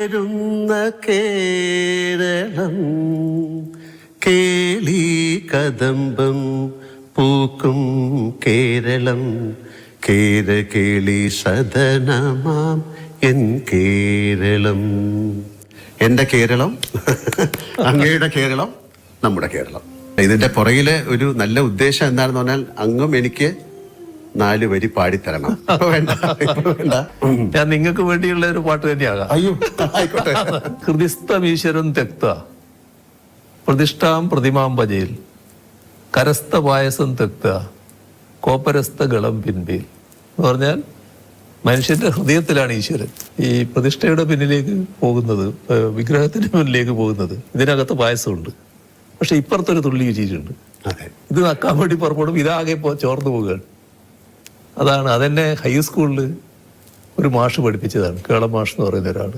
കേരളം കേളി കദംബം പൂക്കും Keralam കേരകേളി സദനമാം N Keralam. എൻ്റെ കേരളം, അങ്ങയുടെ കേരളം, നമ്മുടെ കേരളം. ഇതിന്റെ പുറകില് ഒരു നല്ല ഉദ്ദേശം എന്താണെന്ന് പറഞ്ഞാൽ അങ്ങും എനിക്ക് 4 വരി പാടിത്തരണം. വേണ്ട. ഞാൻ നിങ്ങൾക്ക് വേണ്ടിയുള്ള ഒരു പാട്ട് തന്നെയാകാം. അയ്യോ ആയിക്കോട്ടെ. ഹൃദിസ്ഥമീശ്വരം തെക്ത പ്രതിഷ്ഠാം പ്രതിമാം ഭജയിൽ കരസ്ഥ പായസം തെക്ത കോപ്പരസ്ഥ ഗളം പിൻപേൽ എന്ന് പറഞ്ഞാൽ മനുഷ്യന്റെ ഹൃദയത്തിലാണ് ഈശ്വരൻ. ഈ പ്രതിഷ്ഠയുടെ പിന്നിലേക്ക് പോകുന്നത്, വിഗ്രഹത്തിന്റെ മുന്നിലേക്ക് പോകുന്നത്, ഇതിനകത്ത് പായസമുണ്ട്. പക്ഷെ ഇപ്പുറത്തൊരു തുള്ളി വീശിയിട്ടുണ്ട്. ഇത് നക്കാൻ വേണ്ടി പുറപ്പെടും, ഇതാകെ ചോർന്നു പോവുകയാണ്. അതെന്നെ ഹൈസ്കൂളിൽ ഒരു മാഷ് പഠിപ്പിച്ചതാണ്. കേളം മാഷ് എന്ന് പറയുന്ന ഒരാൾ.